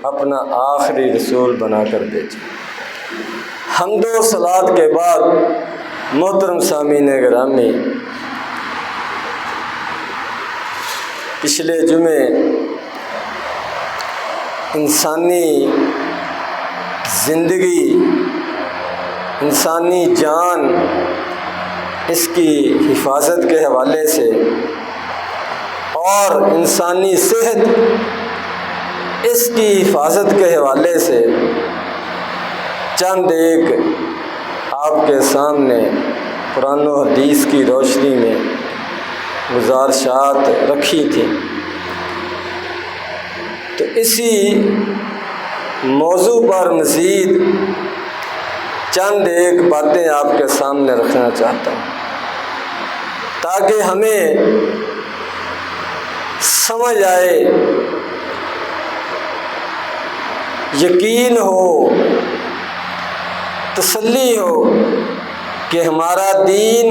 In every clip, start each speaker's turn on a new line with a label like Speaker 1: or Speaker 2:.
Speaker 1: اپنا آخری رسول بنا کر بھیجا۔ حمد و صلات کے بعد محترم سامعین گرامی، پچھلے جمعے انسانی زندگی، انسانی جان، اس کی حفاظت کے حوالے سے اور انسانی صحت، اس کی حفاظت کے حوالے سے چند ایک آپ کے سامنے قرآن و حدیث کی روشنی میں گزارشات رکھی تھی۔ تو اسی موضوع پر مزید چند ایک باتیں آپ کے سامنے رکھنا چاہتا ہوں تاکہ ہمیں سمجھ آئے، یقین ہو، تسلی ہو کہ ہمارا دین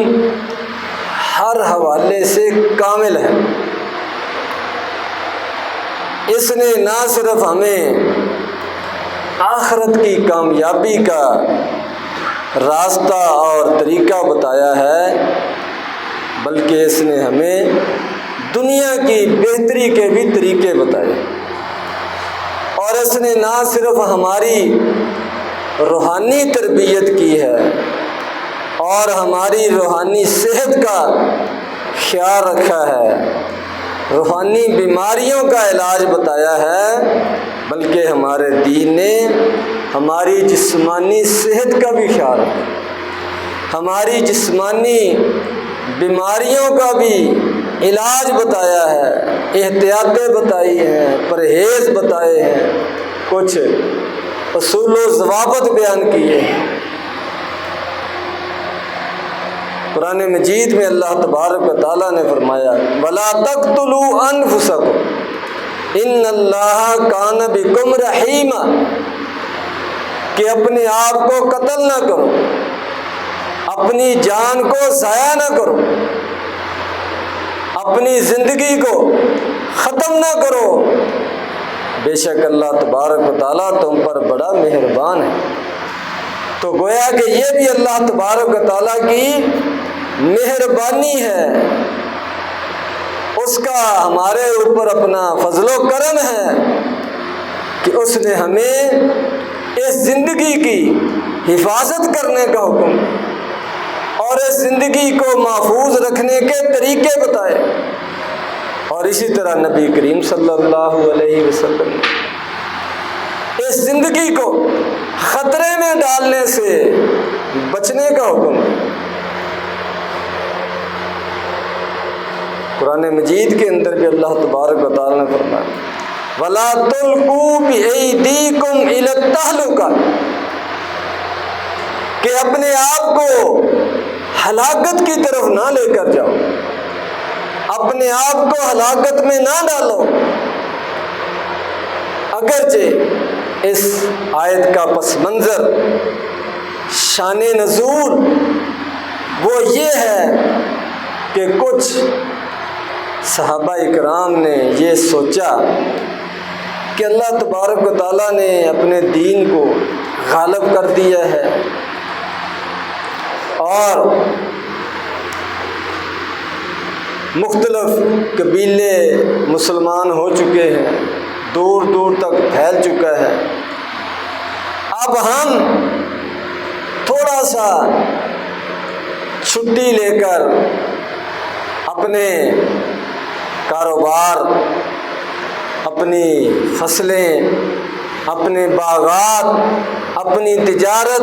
Speaker 1: ہر حوالے سے کامل ہے۔ اس نے نہ صرف ہمیں آخرت کی کامیابی کا راستہ اور طریقہ بتایا ہے، بلکہ اس نے ہمیں دنیا کی بہتری کے بھی طریقے بتائے، اور اس نے نہ صرف ہماری روحانی تربیت کی ہے اور ہماری روحانی صحت کا خیال رکھا ہے، روحانی بیماریوں کا علاج بتایا ہے، بلکہ ہمارے دین نے ہماری جسمانی صحت کا بھی خیال رکھا، ہماری جسمانی بیماریوں کا بھی علاج بتایا ہے، احتیاطیں بتائی ہیں، پرہیز بتائے ہیں، کچھ اصول و ضوابط بیان کیے ہیں۔ قرآن مجید میں اللہ تبارک و تعالیٰ نے فرمایا وَلَا تَقْتُلُوا أَنفُسَكُمْ إِنَّ اللَّهَ كَانَ بِكُمْ رَحِيمًا، کہ اپنے آپ کو قتل نہ کرو، اپنی جان کو ضائع نہ کرو، اپنی زندگی کو ختم نہ کرو، بے شک اللہ تبارک و تعالیٰ تم پر بڑا مہربان ہے۔ تو گویا کہ یہ بھی اللہ تبارک و تعالیٰ کی مہربانی ہے، اس کا ہمارے اوپر اپنا فضل و کرم ہے کہ اس نے ہمیں اس زندگی کی حفاظت کرنے کا حکم اور اس زندگی کو محفوظ رکھنے کے طریقے بتائے، اور اسی طرح نبی کریم صلی اللہ علیہ وسلم نے اس زندگی کو خطرے میں ڈالنے سے بچنے کا حکم ہے۔ قرآن مجید کے اندر بھی اللہ تبارک و تعالیٰ نے فرمایا وَلَا تُلْقُوا بِأَيْدِيكُمْ إِلَى التَّهْلُكَةِ، کہ اپنے آپ کو ہلاکت کی طرف نہ لے کر جاؤ، اپنے آپ کو ہلاکت میں نہ ڈالو۔ اگرچہ اس آیت کا پس منظر، شان نزول وہ یہ ہے کہ کچھ صحابہ اکرام نے یہ سوچا کہ اللہ تبارک و تعالیٰ نے اپنے دین کو غالب کر دیا ہے اور مختلف قبیلے مسلمان ہو چکے ہیں، دور دور تک پھیل چکا ہے، اب ہم تھوڑا سا چھٹی لے کر اپنے کاروبار، اپنی فصلیں، اپنے باغات، اپنی تجارت،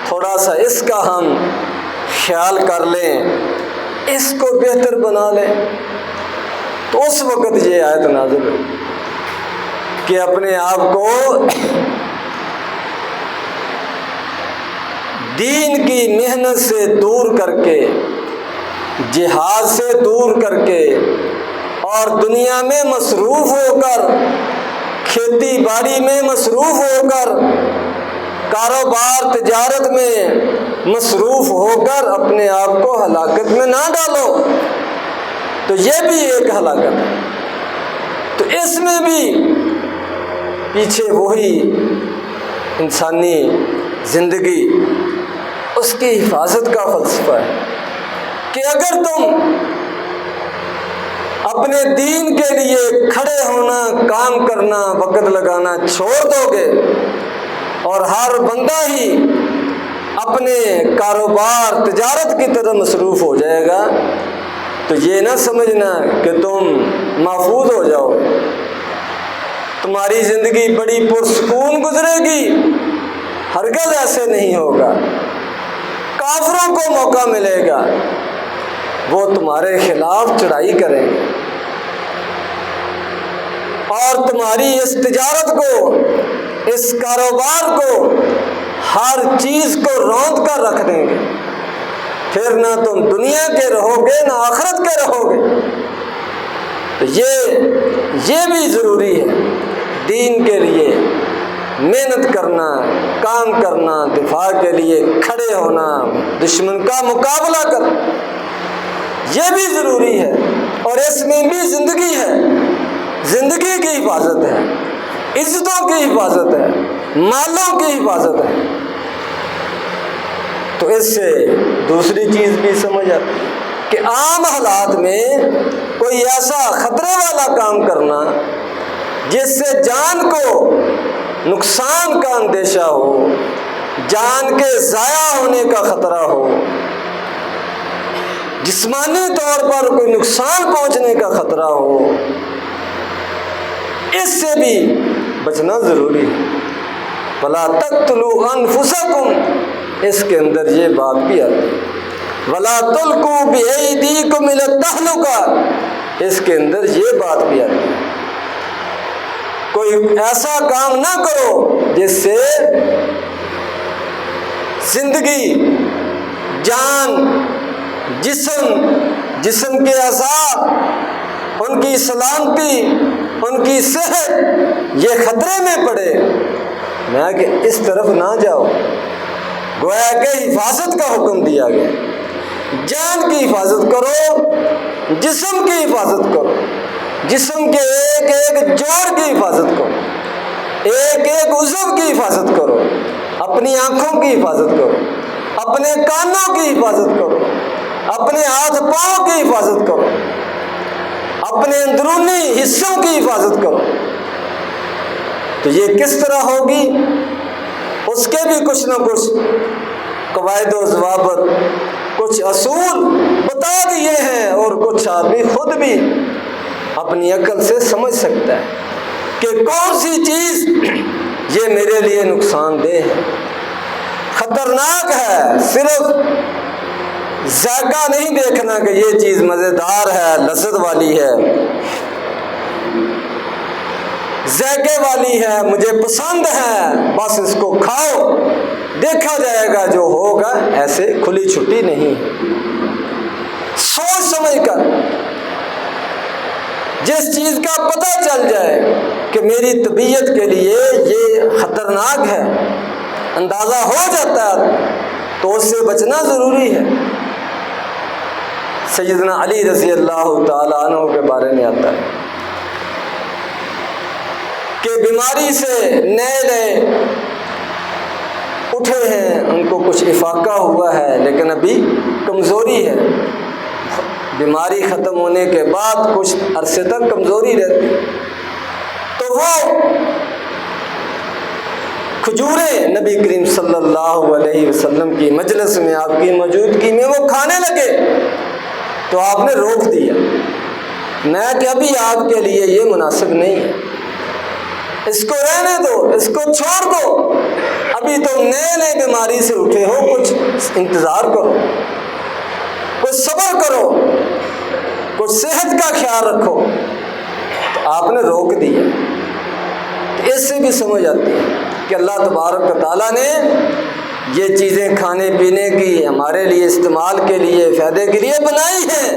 Speaker 1: تھوڑا سا اس کا ہم خیال کر لیں، اس کو بہتر بنا لیں۔ تو اس وقت یہ آیت نازل ہوئی کہ اپنے آپ کو دین کی محنت سے دور کر کے، جہاد سے دور کر کے اور دنیا میں مصروف ہو کر، کھیتی باڑی میں مصروف ہو کر، کاروبار تجارت میں مصروف ہو کر اپنے آپ کو ہلاکت میں نہ ڈالو۔ تو یہ بھی ایک ہلاکت ہے۔ تو اس میں بھی پیچھے وہی انسانی زندگی، اس کی حفاظت کا فلسفہ ہے کہ اگر تم اپنے دین کے لیے کھڑے ہونا، کام کرنا، وقت لگانا چھوڑ دو گے اور ہر بندہ ہی اپنے کاروبار تجارت کی طرف مصروف ہو جائے گا تو یہ نہ سمجھنا کہ تم محفوظ ہو جاؤ، تمہاری زندگی بڑی پرسکون گزرے گی، ہرگز ایسے نہیں ہوگا۔ کافروں کو موقع ملے گا، وہ تمہارے خلاف چڑھائی کریں گے اور تمہاری اس تجارت کو، اس کاروبار کو، ہر چیز کو روند کر رکھ دیں گے، پھر نہ تم دنیا کے رہو گے نہ آخرت کے رہو گے۔ تو یہ بھی ضروری ہے، دین کے لیے محنت کرنا، کام کرنا، دفاع کے لیے کھڑے ہونا، دشمن کا مقابلہ کرنا، یہ بھی ضروری ہے، اور اس میں بھی زندگی ہے، زندگی کی حفاظت ہے، عزتوں کی حفاظت ہے، مالوں کی حفاظت ہے۔ تو اس سے دوسری چیز بھی سمجھ آتی ہے کہ عام حالات میں کوئی ایسا خطرے والا کام کرنا جس سے جان کو نقصان کا اندیشہ ہو، جان کے ضائع ہونے کا خطرہ ہو، جسمانی طور پر کوئی نقصان پہنچنے کا خطرہ ہو، اس سے بھی بچنا ضروری ہے۔ وَلَا تَقْتُلُوا أَنفُسَكُمْ، اس کے اندر یہ بات بھی آتی ہے۔ وَلَا تُلْقُوا بِأَيْدِيكُمْ إِلَى التَّهْلُكَةِ، اس کے اندر یہ بات بھی آتی ہے، کوئی ایسا کام نہ کرو جس سے زندگی، جان، جسم کے اعضاء، ان کی سلامتی، ان کی صحت یہ خطرے میں پڑے، میں کہ اس طرف نہ جاؤ۔ گویا کہ حفاظت کا حکم دیا گیا، جان کی حفاظت کرو، جسم کی حفاظت کرو، جسم کے ایک ایک جوڑ کی حفاظت کرو، ایک ایک عضو کی حفاظت کرو، اپنی آنکھوں کی حفاظت کرو، اپنے کانوں کی حفاظت کرو، اپنے ہاتھ پاؤں کی حفاظت کرو، اپنے اندرونی حصوں کی حفاظت کرو۔ تو یہ کس طرح ہوگی؟ اس کے بھی کچھ نہ کچھ قواعد و ضوابط، کچھ اصول بتا دیے ہیں، اور کچھ آدمی خود بھی اپنی عقل سے سمجھ سکتا ہے کہ کون سی چیز یہ میرے لیے نقصان دہ ہے، خطرناک ہے۔ صرف ذائقہ نہیں دیکھنا کہ یہ چیز مزیدار ہے، لذت والی ہے، ذائقے والی ہے، مجھے پسند ہے، بس اس کو کھاؤ، دیکھا جائے گا جو ہوگا، ایسے کھلی چھٹی نہیں، سوچ سمجھ کر جس چیز کا پتہ چل جائے کہ میری طبیعت کے لیے یہ خطرناک ہے، اندازہ ہو جاتا ہے تو اس سے بچنا ضروری ہے۔ سیدنا علی رضی اللہ تعالیٰ عنہ کے بارے میں آتا ہے کہ بیماری سے نئے اٹھے ہیں، ان کو کچھ افاقہ ہوا ہے لیکن ابھی کمزوری ہے، بیماری ختم ہونے کے بعد کچھ عرصے تک کمزوری رہتی، تو وہ کھجوریں نبی کریم صلی اللہ علیہ وسلم کی مجلس میں، آپ کی موجودگی میں وہ کھانے لگے، تو آپ نے روک دیا، میں کہ ابھی آپ کے لیے یہ مناسب نہیں ہے، اس کو رہنے دو، اس کو چھوڑ دو، ابھی تم نئے بیماری سے اٹھے ہو، کچھ انتظار کرو، کچھ صبر کرو، کچھ صحت کا خیال رکھو۔ تو آپ نے روک دیا۔ اس سے بھی سمجھ آتی ہے کہ اللہ تبارک و تعالیٰ نے یہ چیزیں کھانے پینے کی ہمارے لیے استعمال کے لیے، فائدے کے لیے بنائی ہیں،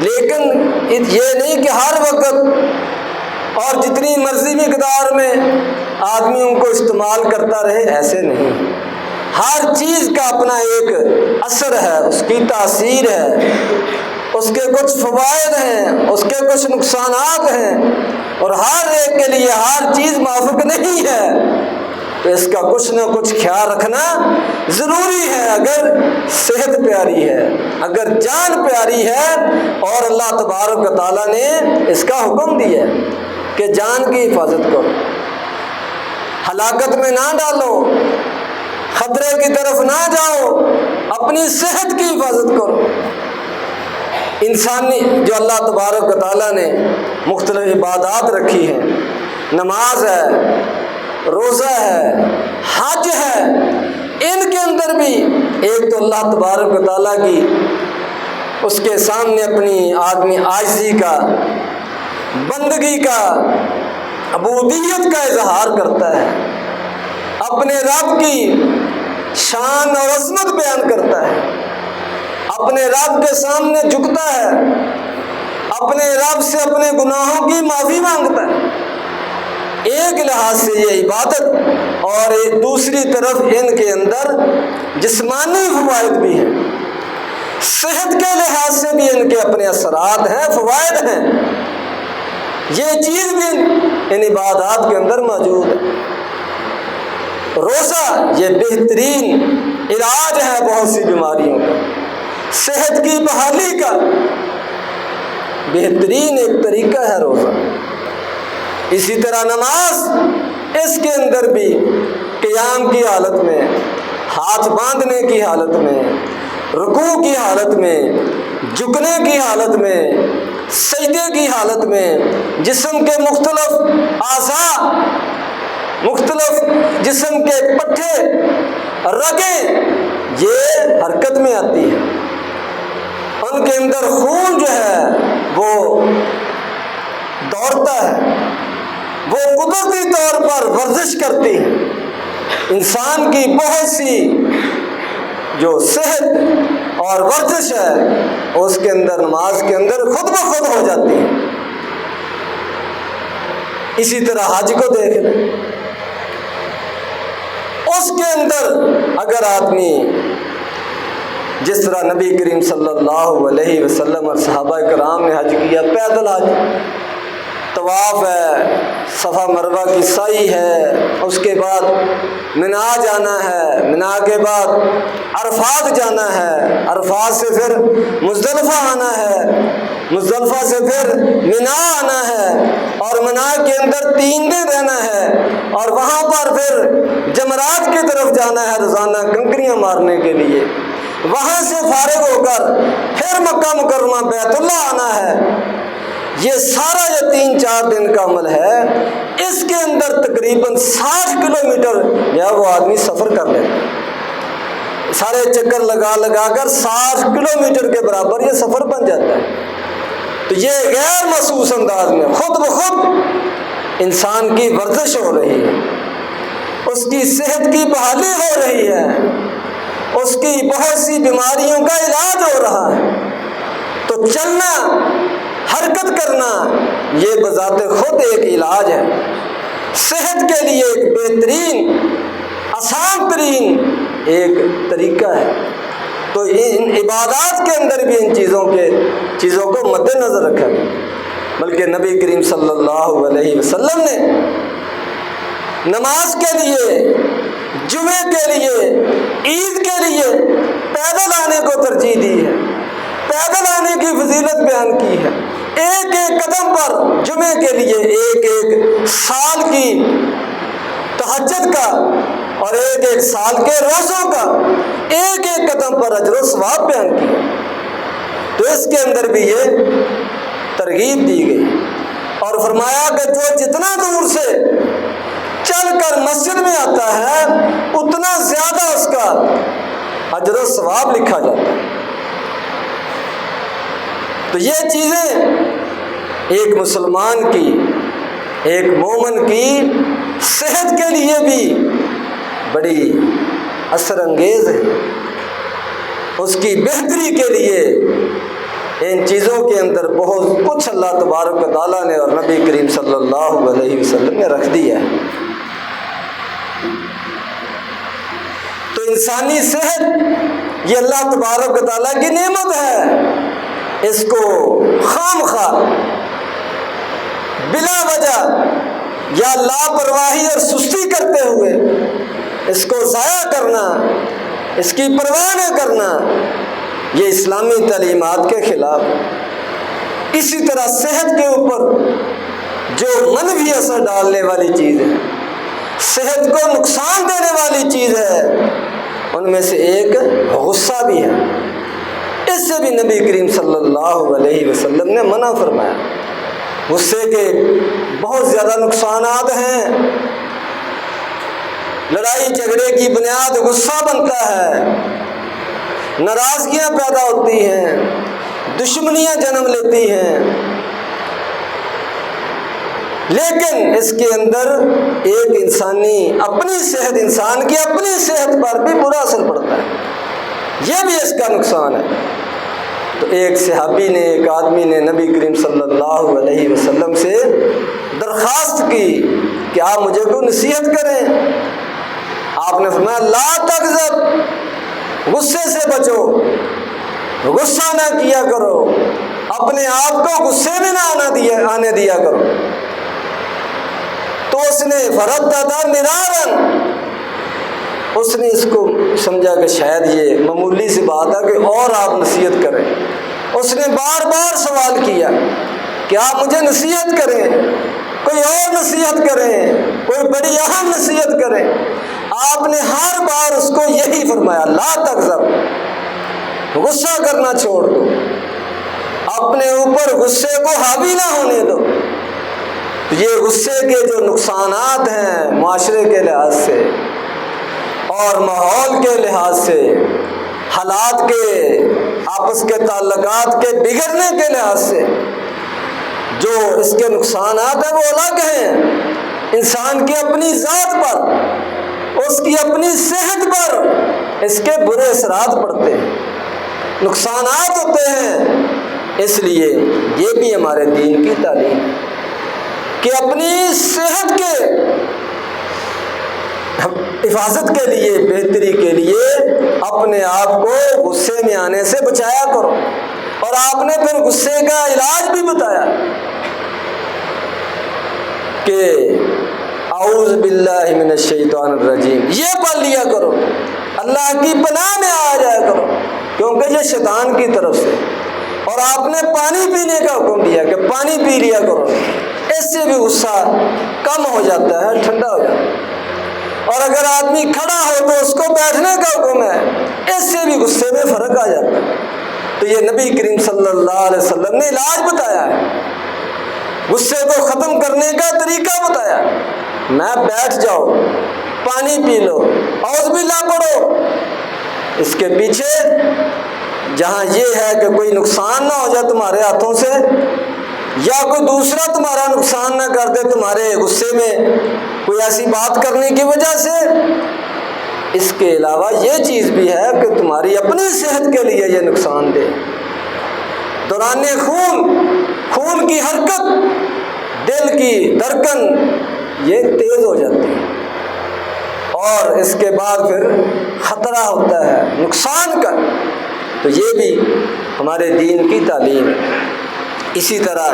Speaker 1: لیکن یہ نہیں کہ ہر وقت اور جتنی مرضی مقدار میں آدمی ان کو استعمال کرتا رہے، ایسے نہیں۔ ہر چیز کا اپنا ایک اثر ہے، اس کی تاثیر ہے، اس کے کچھ فوائد ہیں، اس کے کچھ نقصانات ہیں، اور ہر ایک کے لیے ہر چیز موافق نہیں ہے، تو اس کا کچھ نہ کچھ خیال رکھنا ضروری ہے۔ اگر صحت پیاری ہے، اگر جان پیاری ہے، اور اللہ تبارک و تعالیٰ نے اس کا حکم دیا ہے کہ جان کی حفاظت کرو، ہلاکت میں نہ ڈالو، خطرے کی طرف نہ جاؤ، اپنی صحت کی حفاظت کرو۔ انسانی جو اللہ تبارک و تعالیٰ نے مختلف عبادات رکھی ہیں، نماز ہے، روزہ ہے، حج ہے، ان کے اندر بھی ایک تو اللہ تبارک و تعالیٰ کی اس کے سامنے اپنی آدمی عاجزی کا، بندگی کا، عبودیت کا اظہار کرتا ہے، اپنے رب کی شان اور عظمت بیان کرتا ہے، اپنے رب کے سامنے جھکتا ہے، اپنے رب سے اپنے گناہوں کی معافی مانگتا ہے۔ ایک لحاظ سے یہ عبادت، اور ایک دوسری طرف ان کے اندر جسمانی فوائد بھی ہیں، صحت کے لحاظ سے بھی ان کے اپنے اثرات ہیں، فوائد ہیں، یہ چیز بھی ان عبادات کے اندر موجود ہے۔ روزہ یہ بہترین علاج ہے بہت سی بیماریوں کا، صحت کی بحالی کا بہترین ایک طریقہ ہے روزہ۔ اسی طرح نماز، اس کے اندر بھی قیام کی حالت میں، ہاتھ باندھنے کی حالت میں، رکوع کی حالت میں، جھکنے کی حالت میں، سجدے کی حالت میں، جسم کے مختلف اعضاء، مختلف جسم کے پٹھے، رگیں، یہ حرکت میں آتی ہے، ان کے اندر خون جو ہے وہ دوڑتا ہے، وہ قدرتی طور پر ورزش کرتی ہے۔ انسان کی بہت سی جو صحت اور ورزش ہے اس کے اندر نماز کے اندر خود بخود ہو جاتی ہے۔ اسی طرح حج کو دیکھ لیں، اس کے اندر اگر آدمی جس طرح نبی کریم صلی اللہ علیہ وسلم اور صحابہ کرام نے حج کیا، پیدل حج، طواف ہے، صفا مروہ کی سعی ہے، اس کے بعد منا جانا ہے، منا کے بعد عرفات جانا ہے، عرفات سے پھر مزدلفہ آنا ہے، مزدلفہ سے پھر منا آنا ہے، اور منا کے اندر 3 دن رہنا ہے، اور وہاں پر پھر جمرات کی طرف جانا ہے روزانہ کنکریاں مارنے کے لیے، وہاں سے فارغ ہو کر پھر مکہ مکرمہ بیت اللہ آنا ہے۔ یہ سارا جو 3-4 دن کا عمل ہے، اس کے اندر تقریباً 60 کلومیٹر یا وہ آدمی سفر کر لیتا ہے، سارے چکر لگا لگا کر 60 کلومیٹر کے برابر یہ سفر بن جاتا ہے۔ تو یہ غیر محسوس انداز میں خود بخود انسان کی ورزش ہو رہی ہے، اس کی صحت کی بحالی ہو رہی ہے، اس کی بہت سی بیماریوں کا علاج ہو رہا ہے۔ تو چلنا، حرکت کرنا، یہ بذات خود ایک علاج ہے، صحت کے لیے ایک بہترین، آسان ترین ایک طریقہ ہے۔ تو ان عبادات کے اندر بھی ان چیزوں کو مد نظر رکھا گیا، بلکہ نبی کریم صلی اللہ علیہ وسلم نے نماز کے لیے، جمعے کے لیے، عید کے لیے پیدل آنے کو ترجیح دی ہے، پیدل آنے کی فضیلت بیان کی ہے۔ ایک ایک قدم پر جمعے کے لیے ایک ایک سال کی تہجد کا اور ایک ایک سال کے روزوں کا ایک ایک قدم پر اجر و ثواب بیان کیا۔ تو اس کے اندر بھی یہ ترغیب دی گئی، اور فرمایا کہ جو جتنا دور سے چل کر مسجد میں آتا ہے اتنا زیادہ اس کا اجر و ثواب لکھا جاتا ہے۔ تو یہ چیزیں ایک مسلمان کی، ایک مومن کی صحت کے لیے بھی بڑی اثر انگیز ہے، اس کی بہتری کے لیے ان چیزوں کے اندر بہت کچھ اللہ تبارک و تعالیٰ نے اور نبی کریم صلی اللہ علیہ وسلم نے رکھ دیا ہے۔ تو انسانی صحت یہ اللہ تبارک و تعالیٰ کی نعمت ہے، اس کو خام خواہ بلا وجہ یا لاپرواہی اور سستی کرتے ہوئے اس کو ضائع کرنا، اس کی پرواہ نہ کرنا، یہ اسلامی تعلیمات کے خلاف۔ اسی طرح صحت کے اوپر جو منفی اثر ڈالنے والی چیز ہے، صحت کو نقصان دینے والی چیز ہے، ان میں سے ایک غصہ بھی ہے۔ اس سے بھی نبی کریم صلی اللہ علیہ وسلم نے منع فرمایا۔ غصے کے بہت زیادہ نقصانات ہیں۔ لڑائی جھگڑے کی بنیاد غصہ بنتا ہے، ناراضگیاں پیدا ہوتی ہیں، دشمنیاں جنم لیتی ہیں۔ لیکن اس کے اندر ایک اپنی صحت، انسان کی اپنی صحت پر بھی برا اثر پڑتا ہے، یہ بھی اس کا نقصان ہے۔ تو ایک صحابی نے، ایک آدمی نے نبی کریم صلی اللہ علیہ وسلم سے درخواست کی کہ آپ مجھے کوئی نصیحت کریں۔ آپ نے فرمایا لا تغضب، غصے سے بچو، غصہ نہ کیا کرو، اپنے آپ کو غصے میں نہ آنے دیا کرو۔ تو اس نے فردد مرارا، اس نے اس کو سمجھا کہ شاید یہ معمولی سی بات ہے کہ اور آپ نصیحت کریں۔ اس نے بار بار سوال کیا کہ آپ مجھے نصیحت کریں، کوئی اور نصیحت کریں، کوئی بڑی اہم نصیحت کریں۔ آپ نے ہر بار اس کو یہی فرمایا لا تغضب، غصہ کرنا چھوڑ دو، اپنے اوپر غصے کو حاوی نہ ہونے دو۔ یہ غصے کے جو نقصانات ہیں معاشرے کے لحاظ سے اور ماحول کے لحاظ سے، حالات کے، آپس کے تعلقات کے بگڑنے کے لحاظ سے جو اس کے نقصانات ہیں وہ الگ ہیں۔ انسان کی اپنی ذات پر، اس کی اپنی صحت پر اس کے برے اثرات پڑتے ہیں، نقصانات ہوتے ہیں۔ اس لیے یہ بھی ہمارے دین کی تعلیم ہے کہ اپنی صحت کے حفاظت کے لیے، بہتری کے لیے اپنے آپ کو غصے میں آنے سے بچایا کرو۔ اور آپ نے پھر غصے کا علاج بھی بتایا کہ اعوذ باللہ من الشیطان الرجیم، یہ پڑھ لیا کرو، اللہ کی پناہ میں آ جایا کرو، کیونکہ یہ شیطان کی طرف سے۔ اور آپ نے پانی پینے کا حکم دیا کہ پانی پی لیا کرو، اس سے بھی غصہ کم ہو جاتا ہے، ٹھنڈا ہو جاتا ہے۔ اور اگر آدمی کھڑا ہو تو اس کو بیٹھنے کا حکم ہے، اس سے بھی غصے میں فرق آ جاتا ہے۔ تو یہ نبی کریم صلی اللہ علیہ وسلم نے علاج بتایا ہے، غصے کو ختم کرنے کا طریقہ بتایا۔ میں بیٹھ جاؤ، پانی پی لو، اعوذ باللہ پڑھو۔ اس کے پیچھے جہاں یہ ہے کہ کوئی نقصان نہ ہو جائے تمہارے ہاتھوں سے، یا کوئی دوسرا تمہارا نقصان نہ کر دے تمہارے غصے میں کوئی ایسی بات کرنے کی وجہ سے۔ اس کے علاوہ یہ چیز بھی ہے کہ تمہاری اپنی صحت کے لیے یہ نقصان دہ، دوران خون کی حرکت، دل کی دھڑکن یہ تیز ہو جاتی ہے، اور اس کے بعد پھر خطرہ ہوتا ہے نقصان کا۔ تو یہ بھی ہمارے دین کی تعلیم ہے۔ اسی طرح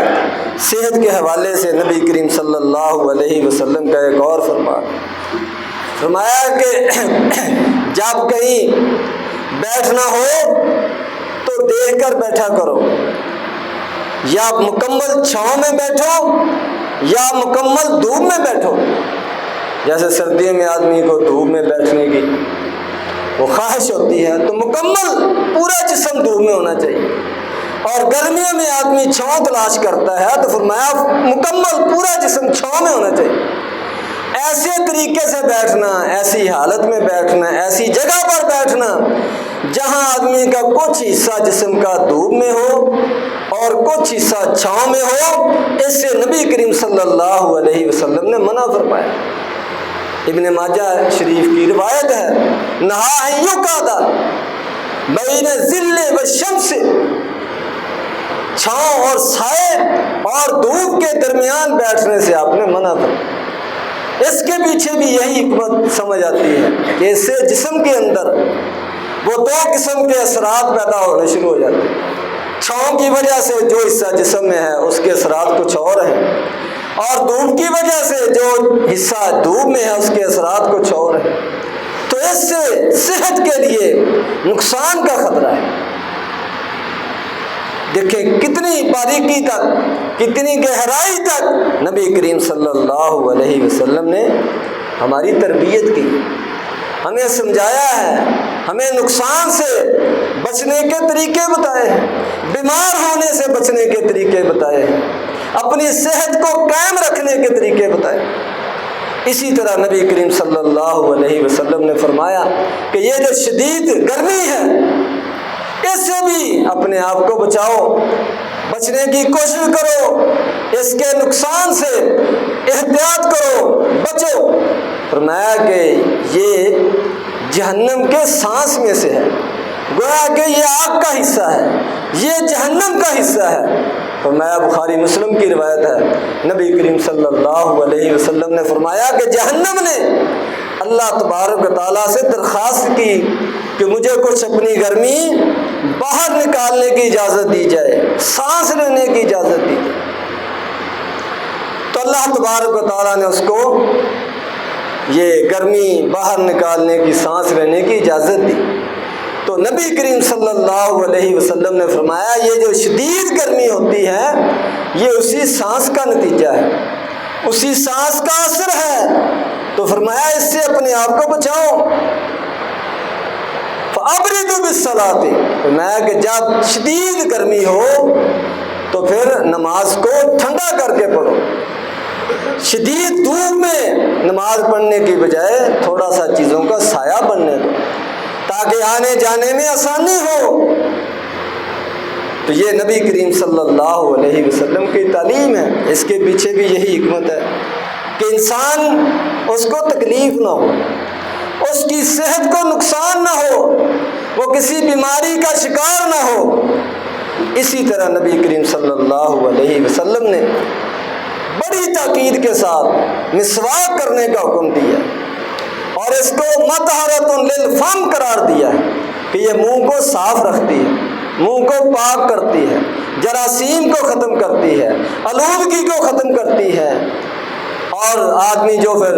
Speaker 1: صحت کے حوالے سے نبی کریم صلی اللہ علیہ وسلم کا ایک اور فرمایا کہ جب کہیں بیٹھنا ہو تو دیکھ کر بیٹھا کرو، یا مکمل چھاؤں میں بیٹھو یا مکمل دھوپ میں بیٹھو۔ جیسے سردیوں میں آدمی کو دھوپ میں بیٹھنے کی وہ خواہش ہوتی ہے تو مکمل پورا جسم دھوپ میں ہونا چاہیے، اور گرمیوں میں آدمی چھاؤں تلاش کرتا ہے تو فرمایا مکمل پورا جسم چھاؤں میں ہونا چاہیے۔ ایسے طریقے سے بیٹھنا، ایسی حالت میں بیٹھنا، ایسی جگہ پر بیٹھنا جہاں آدمی کا کچھ حصہ جسم کا دھوپ میں ہو اور کچھ حصہ چھاؤں میں ہو، اس سے نبی کریم صلی اللہ علیہ وسلم نے منع فرمایا۔ ابن ماجہ شریف کی روایت ہے، نہا ان یقعد بین الظل والشمس، چھاؤں اور سائے اور دھوپ کے درمیان بیٹھنے سے آپ نے منع فرمایا۔ اس کے پیچھے بھی یہی حکمت سمجھ آتی ہے کہ اس سے جسم کے اندر وہ دو قسم کے اثرات پیدا ہونے شروع ہو جاتے ہیں۔ چھاؤں کی وجہ سے جو حصہ جسم میں ہے اس کے اثرات کچھ اور ہیں، اور دھوپ کی وجہ سے جو حصہ دھوپ میں ہے اس کے اثرات کچھ اور ہیں۔ تو اس سے صحت کے لیے نقصان کا خطرہ ہے۔ دیکھیں کتنی باریکی تک، کتنی گہرائی تک نبی کریم صلی اللہ علیہ وسلم نے ہماری تربیت کی، ہمیں سمجھایا ہے، ہمیں نقصان سے بچنے کے طریقے بتائے ہیں، بیمار ہونے سے بچنے کے طریقے بتائے ہیں، اپنی صحت کو قائم رکھنے کے طریقے بتائے۔ اسی طرح نبی کریم صلی اللہ علیہ وسلم نے فرمایا کہ یہ جو شدید گرمی ہے اس سے بھی اپنے آپ کو بچاؤ، بچنے کی کوشش کرو، اس کے نقصان سے احتیاط کرو، بچو۔ فرمایا کہ یہ جہنم کے سانس میں سے ہے، گویا کہ یہ آگ کا حصہ ہے، یہ جہنم کا حصہ ہے۔ فرمایا بخاری مسلم کی روایت ہے، نبی کریم صلی اللہ علیہ وسلم نے فرمایا کہ جہنم نے اللہ تبارک و تعالیٰ سے درخواست کی کہ مجھے کچھ اپنی گرمی باہر نکالنے کی اجازت دی جائے، سانس لینے کی اجازت دی جائے، تو اللہ تبارک و تعالیٰ نے اس کو یہ گرمی باہر نکالنے کی، سانس لینے کی اجازت دی۔ تو نبی کریم صلی اللہ علیہ وسلم نے فرمایا یہ جو شدید گرمی ہوتی ہے یہ اسی سانس کا نتیجہ ہے، اسی سانس کا اثر ہے۔ تو فرمایا اس سے اپنے آپ کو بچاؤ۔ فَأَبْرِدُوا بِالصَّلَاةِ، فرمایا کہ جب شدید گرمی ہو تو پھر نماز کو ٹھنڈا کر کے پڑھو، شدید دھوپ میں نماز پڑھنے کی بجائے تھوڑا سا چیزوں کا سایہ بننے دو تاکہ آنے جانے میں آسانی ہو۔ تو یہ نبی کریم صلی اللہ علیہ وسلم کی تعلیم ہے، اس کے پیچھے بھی یہی حکمت ہے کہ انسان اس کو تکلیف نہ ہو، اس کی صحت کو نقصان نہ ہو، وہ کسی بیماری کا شکار نہ ہو۔ اسی طرح نبی کریم صلی اللہ علیہ وسلم نے بڑی تاکید کے ساتھ مسواک کرنے کا حکم دیا اور اس کو مطہرۃ للفم قرار دیا ہے کہ یہ منہ کو صاف رکھتی ہے، منہ کو پاک کرتی ہے، جراثیم کو ختم کرتی ہے، آلودگی کو ختم کرتی ہے۔ اور آدمی جو پھر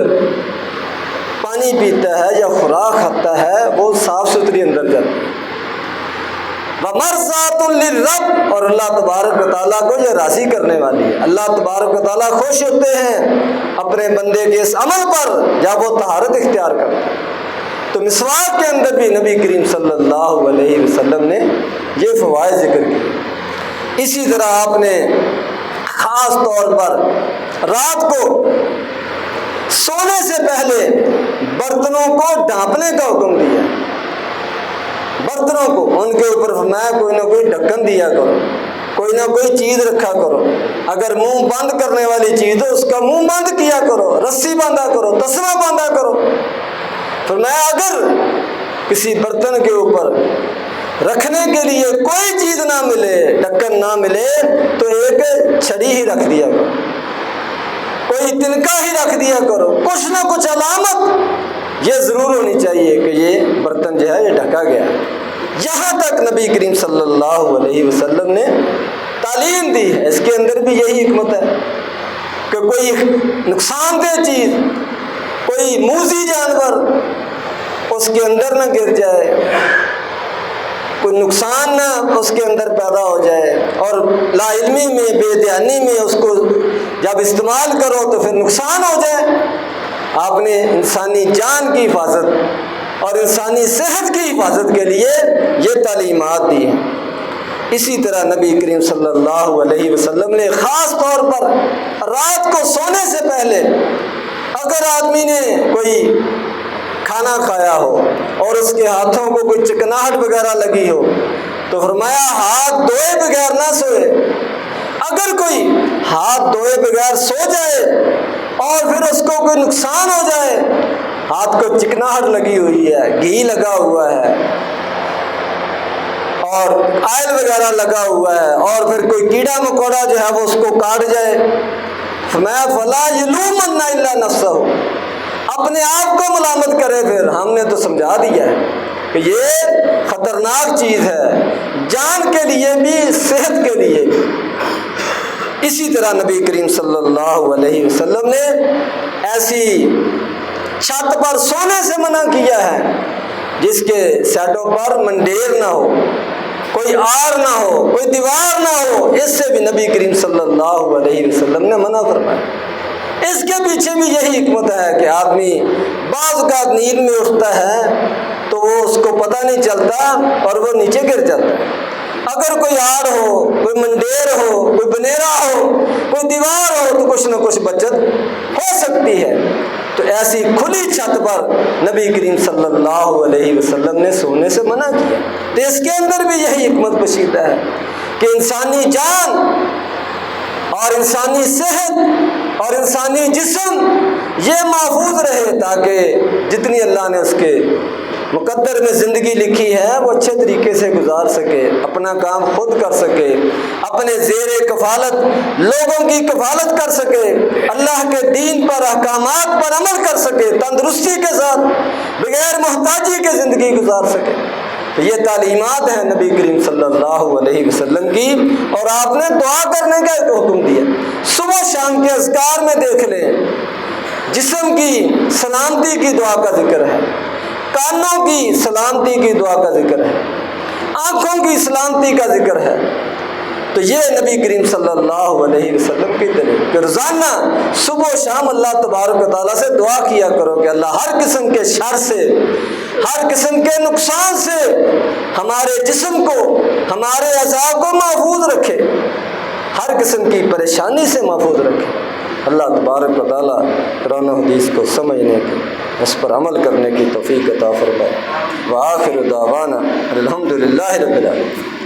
Speaker 1: پانی پیتا ہے یا خوراک کھاتا ہے وہ صاف ستھری اندر جاتی ہے۔ وَمَرْضَاتٌ لِلرَّبِّ، اور اللہ تبارک و تعالیٰ کو یہ راضی کرنے والی ہے۔ اللہ تبارک و تعالیٰ خوش ہوتے ہیں اپنے بندے کے اس عمل پر جب وہ طہارت اختیار کرتا ہے۔ تو مسواک کے اندر بھی نبی کریم صلی اللہ علیہ وسلم نے یہ فوائد ذکر کیے۔ اسی طرح آپ نے خاص طور پر رات کو سونے سے پہلے برتنوں کو ڈھانپنے کا حکم دیا، برتنوں کو ان کے اوپر فرمایا کوئی نہ کوئی ڈھکن دیا کرو، کوئی نہ کوئی چیز رکھا کرو، اگر منہ بند کرنے والی چیز ہے اس کا منہ بند کیا کرو، رسی باندھا کرو، تسمہ باندھا کرو۔ فرمایا اگر کسی برتن کے اوپر رکھنے کے لیے کوئی چیز نہ ملے، ڈھکن نہ ملے، تو ایک چھڑی ہی رکھ دیا کرو، کوئی تنکا ہی رکھ دیا کرو، کچھ نہ کچھ علامت یہ ضرور ہونی چاہیے کہ یہ برتن جو ہے یہ ڈھکا گیا ہے۔ یہاں تک نبی کریم صلی اللہ علیہ وسلم نے تعلیم دی ہے۔ اس کے اندر بھی یہی حکمت ہے کہ کوئی نقصان دہ چیز، کوئی موذی جانور اس کے اندر نہ گر جائے، کوئی نقصان نہ اس کے اندر پیدا ہو جائے، اور لا علمی میں، بے دھیانی میں اس کو جب استعمال کرو تو پھر نقصان ہو جائے۔ آپ نے انسانی جان کی حفاظت اور انسانی صحت کی حفاظت کے لیے یہ تعلیمات دی ہیں۔ اسی طرح نبی کریم صلی اللہ علیہ وسلم نے خاص طور پر رات کو سونے سے پہلے اگر آدمی نے کوئی کھانا کھایا ہو اور اس کے ہاتھوں کو کوئی چکناہٹ وغیرہ لگی ہو تو فرمایا ہاتھ دھوئے بغیر نہ سوئے۔ اگر کوئی ہاتھ دھوئے بغیر سو جائے اور پھر اس کو کوئی نقصان ہو جائے، ہاتھ کو چکناہٹ لگی ہوئی ہے، گھی لگا ہوا ہے اور آئل وغیرہ لگا ہوا ہے، اور پھر کوئی کیڑا مکوڑا جو ہے وہ اس کو کاٹ جائے، فرمایا فَلَا يَلُومَنَّ إِلَّا نَفْسَهُ، اپنے آپ کو ملامت کرے۔ پھر ہم نے تو سمجھا دیا ہے کہ یہ خطرناک چیز ہے، جان کے لیے بھی، صحت کے لیے بھی۔ اسی طرح نبی کریم صلی اللہ علیہ وسلم نے ایسی چھت پر سونے سے منع کیا ہے جس کے سیٹوں پر منڈیر نہ ہو، کوئی آر نہ ہو، کوئی دیوار نہ ہو، اس سے بھی نبی کریم صلی اللہ علیہ وسلم نے منع فرمایا۔ اس کے پیچھے بھی یہی حکمت ہے کہ آدمی بعض اوقات نیند میں اٹھتا ہے تو وہ اس کو پتہ نہیں چلتا اور وہ نیچے گر جاتا ہے۔ اگر کوئی آڑ ہو، کوئی منڈیر ہو، کوئی بنیرا ہو، کوئی دیوار ہو تو کچھ نہ کچھ بچت ہو سکتی ہے۔ تو ایسی کھلی چھت پر نبی کریم صلی اللہ علیہ وسلم نے سونے سے منع کیا۔ تو اس کے اندر بھی یہی حکمت پوشیدہ ہے کہ انسانی جان اور انسانی صحت اور انسانی جسم یہ محفوظ رہے، تاکہ جتنی اللہ نے اس کے مقدر میں زندگی لکھی ہے وہ اچھے طریقے سے گزار سکے، اپنا کام خود کر سکے، اپنے زیر کفالت لوگوں کی کفالت کر سکے، اللہ کے دین پر، احکامات پر عمل کر سکے، تندرستی کے ساتھ بغیر محتاجی کے زندگی گزار سکے۔ تو یہ تعلیمات ہیں نبی کریم صلی اللہ علیہ وسلم کی، اور آپ نے دعا کرنے کا ایک حکم دیا۔ صبح شام کے اذکار میں دیکھ لیں، جسم کی سلامتی کی دعا کا ذکر ہے، کانوں کی سلامتی کی دعا کا ذکر ہے، آنکھوں کی سلامتی کا ذکر ہے۔ تو یہ نبی کریم صلی اللہ علیہ وسلم کی دلیل کہ روزانہ صبح و شام اللہ تبارک و تعالیٰ سے دعا کیا کرو کہ اللہ ہر قسم کے شر سے، ہر قسم کے نقصان سے ہمارے جسم کو، ہمارے اعضاء کو محفوظ رکھے، ہر قسم کی پریشانی سے محفوظ رکھے۔ اللہ تبارک و تعالیٰ قرآن و حدیث کو سمجھنے کی، اس پر عمل کرنے کی توفیق عطا فرمائے۔ وآخر دعوانا الحمدللہ رب العالمین۔